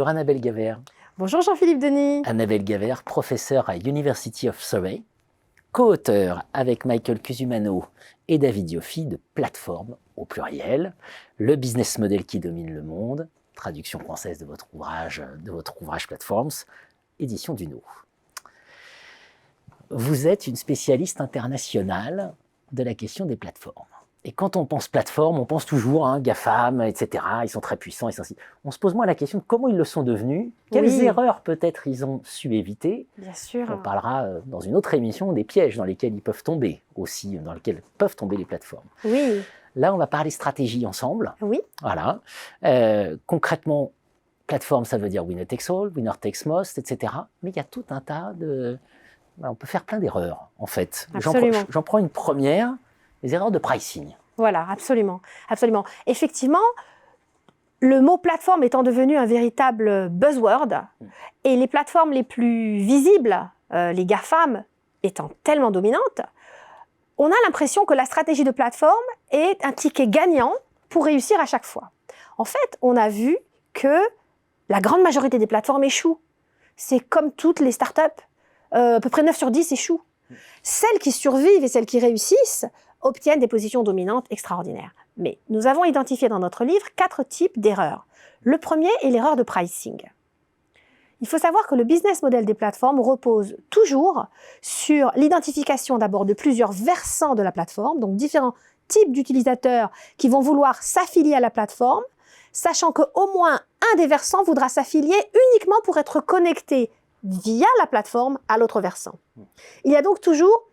Bonjour Annabelle Gavert. Bonjour Jean-Philippe Denis. Annabelle Gavert, professeure à University of Surrey, co-auteur avec Michael Cusumano et David Yoffie de Plateforme au pluriel, le business model qui domine le monde, traduction française de votre ouvrage Platforms, édition Duno. Vous êtes une spécialiste internationale de la question des plateformes. Et quand on pense plateforme, on pense toujours GAFAM, etc. Ils sont très puissants. On se pose moins la question de comment ils le sont devenus, quelles erreurs peut-être ils ont su éviter. Bien sûr. On parlera dans une autre émission des pièges dans lesquels ils peuvent tomber aussi, dans lesquels peuvent tomber les plateformes. Oui. Là, on va parler stratégie ensemble. Oui. Voilà. Concrètement, plateforme, ça veut dire winner takes all, winner takes most, etc. Mais il y a tout un tas de... On peut faire plein d'erreurs, en fait. Absolument. J'en prends une première. Les erreurs de pricing. Voilà, absolument. Absolument. Effectivement, le mot plateforme étant devenu un véritable buzzword, et les plateformes les plus visibles, les GAFAM, étant tellement dominantes, on a l'impression que la stratégie de plateforme est un ticket gagnant pour réussir à chaque fois. En fait, on a vu que la grande majorité des plateformes échouent. C'est comme toutes les startups, à peu près 9 sur 10 échouent. Celles qui survivent et celles qui réussissent obtiennent des positions dominantes extraordinaires. Mais nous avons identifié dans notre livre 4 types d'erreurs. Le premier est l'erreur de pricing. Il faut savoir que le business model des plateformes repose toujours sur l'identification d'abord de plusieurs versants de la plateforme, donc différents types d'utilisateurs qui vont vouloir s'affilier à la plateforme, sachant qu'au moins un des versants voudra s'affilier uniquement pour être connecté via la plateforme à l'autre versant. Il y a donc toujours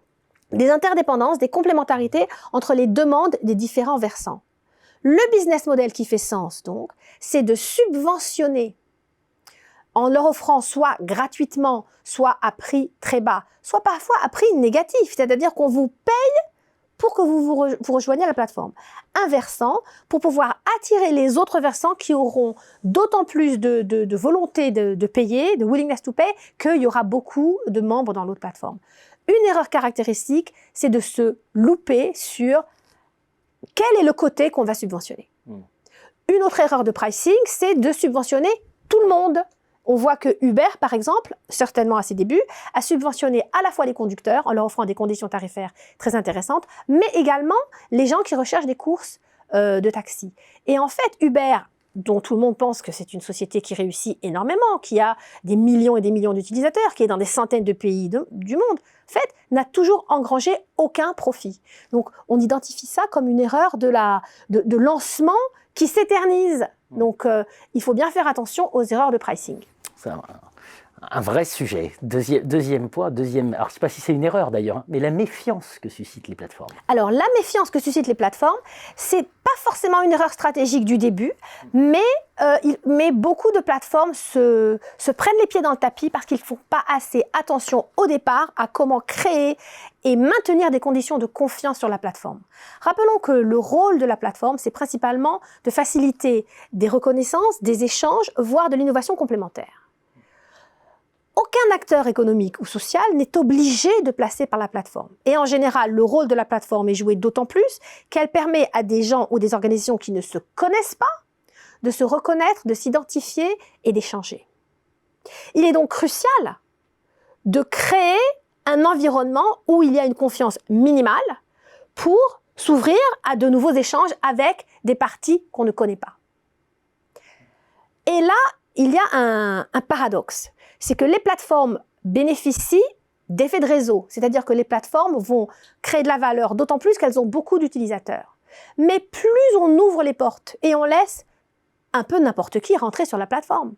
des interdépendances, des complémentarités entre les demandes des différents versants. Le business model qui fait sens, donc, c'est de subventionner en leur offrant soit gratuitement, soit à prix très bas, soit parfois à prix négatif, c'est-à-dire qu'on vous paye pour que vous rejoigniez la plateforme. Un versant pour pouvoir attirer les autres versants qui auront d'autant plus de volonté de payer, de willingness to pay, qu'il y aura beaucoup de membres dans l'autre plateforme. Une erreur caractéristique, c'est de se louper sur quel est le côté qu'on va subventionner. Une autre erreur de pricing, c'est de subventionner tout le monde. On voit que Uber, par exemple, certainement à ses débuts, a subventionné à la fois les conducteurs en leur offrant des conditions tarifaires très intéressantes, mais également les gens qui recherchent des courses de taxi. Et en fait, Uber, dont tout le monde pense que c'est une société qui réussit énormément, qui a des millions et des millions d'utilisateurs, qui est dans des centaines de pays du monde, en fait, n'a toujours engrangé aucun profit. Donc, on identifie ça comme une erreur de lancement qui s'éternise. Donc, il faut bien faire attention aux erreurs de pricing. C'est un vrai sujet. Deuxième point, alors je ne sais pas si c'est une erreur d'ailleurs, mais la méfiance que suscitent les plateformes. Alors la méfiance que suscitent les plateformes, c'est pas forcément une erreur stratégique du début, mais beaucoup de plateformes se prennent les pieds dans le tapis parce qu'ils ne font pas assez attention au départ à comment créer et maintenir des conditions de confiance sur la plateforme. Rappelons que le rôle de la plateforme, c'est principalement de faciliter des reconnaissances, des échanges, voire de l'innovation complémentaire. Aucun acteur économique ou social n'est obligé de placer par la plateforme. Et en général, le rôle de la plateforme est joué d'autant plus qu'elle permet à des gens ou des organisations qui ne se connaissent pas de se reconnaître, de s'identifier et d'échanger. Il est donc crucial de créer un environnement où il y a une confiance minimale pour s'ouvrir à de nouveaux échanges avec des parties qu'on ne connaît pas. Et là, il y a un paradoxe. C'est que les plateformes bénéficient d'effets de réseau, c'est-à-dire que les plateformes vont créer de la valeur, d'autant plus qu'elles ont beaucoup d'utilisateurs. Mais plus on ouvre les portes et on laisse un peu n'importe qui rentrer sur la plateforme,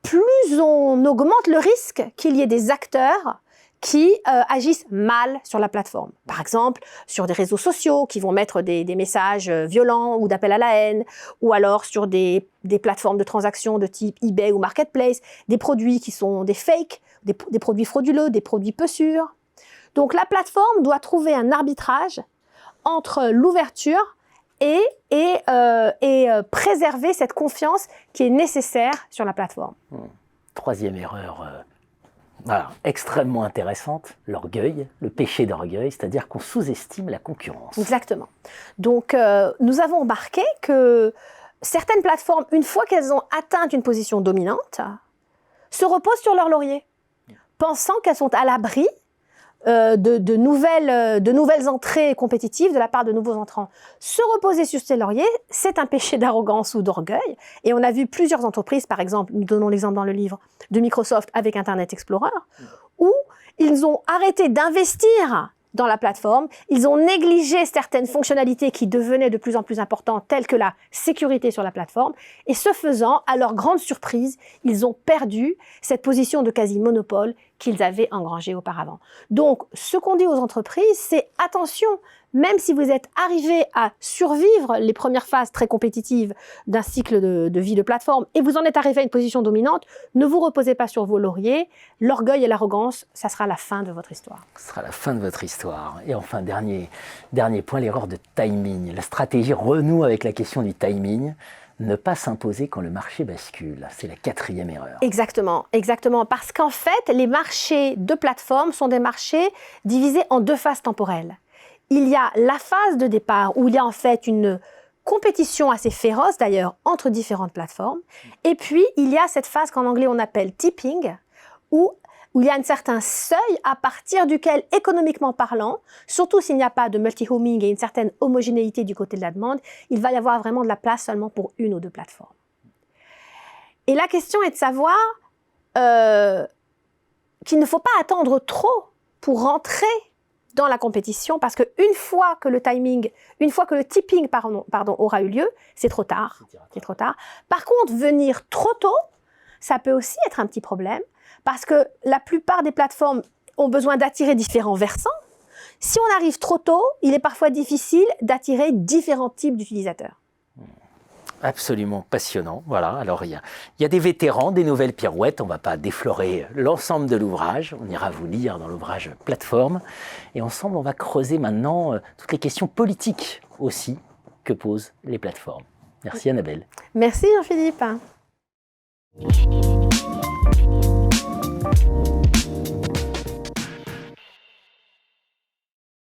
plus on augmente le risque qu'il y ait des acteurs qui agissent mal sur la plateforme. Par exemple, sur des réseaux sociaux qui vont mettre des messages violents ou d'appel à la haine, ou alors sur des plateformes de transactions de type eBay ou Marketplace, des produits qui sont des fakes, des produits frauduleux, des produits peu sûrs. Donc la plateforme doit trouver un arbitrage entre l'ouverture et préserver cette confiance qui est nécessaire sur la plateforme. Troisième erreur extrêmement intéressante, l'orgueil, le péché d'orgueil, c'est-à-dire qu'on sous-estime la concurrence. Exactement. Donc, nous avons remarqué que certaines plateformes, une fois qu'elles ont atteint une position dominante, se reposent sur leur laurier, pensant qu'elles sont à l'abri de nouvelles entrées compétitives de la part de nouveaux entrants. Se reposer sur ses lauriers, c'est un péché d'arrogance ou d'orgueil. Et on a vu plusieurs entreprises, par exemple, nous donnons l'exemple dans le livre de Microsoft avec Internet Explorer, où ils ont arrêté d'investir dans la plateforme, ils ont négligé certaines fonctionnalités qui devenaient de plus en plus importantes, telles que la sécurité sur la plateforme, et ce faisant, à leur grande surprise, ils ont perdu cette position de quasi-monopole qu'ils avaient engrangée auparavant. Donc, ce qu'on dit aux entreprises, c'est attention, même si vous êtes arrivé à survivre les premières phases très compétitives d'un cycle de vie de plateforme et vous en êtes arrivé à une position dominante, ne vous reposez pas sur vos lauriers. L'orgueil et l'arrogance, ça sera la fin de votre histoire. Ce sera la fin de votre histoire. Et enfin, dernier point, l'erreur de timing. La stratégie renoue avec la question du timing. Ne pas s'imposer quand le marché bascule. C'est la 4e erreur. Exactement, exactement. Parce qu'en fait, les marchés de plateforme sont des marchés divisés en 2 phases temporelles. Il y a la phase de départ où il y a en fait une compétition assez féroce d'ailleurs entre différentes plateformes. Et puis, il y a cette phase qu'en anglais on appelle tipping, où il y a un certain seuil à partir duquel, économiquement parlant, surtout s'il n'y a pas de multi-homing et une certaine homogénéité du côté de la demande, il va y avoir vraiment de la place seulement pour 1 ou 2 plateformes. Et la question est de savoir qu'il ne faut pas attendre trop pour rentrer dans la compétition, parce qu'une fois que le tipping aura eu lieu, c'est trop tard. C'est trop tard. Par contre, venir trop tôt, ça peut aussi être un petit problème, parce que la plupart des plateformes ont besoin d'attirer différents versants. Si on arrive trop tôt, il est parfois difficile d'attirer différents types d'utilisateurs. Absolument passionnant. Voilà. Alors, il y a des vétérans, des nouvelles pirouettes. On ne va pas déflorer l'ensemble de l'ouvrage. On ira vous lire dans l'ouvrage Plateforme. Et ensemble, on va creuser maintenant toutes les questions politiques aussi que posent les plateformes. Merci Annabelle. Merci Jean-Philippe.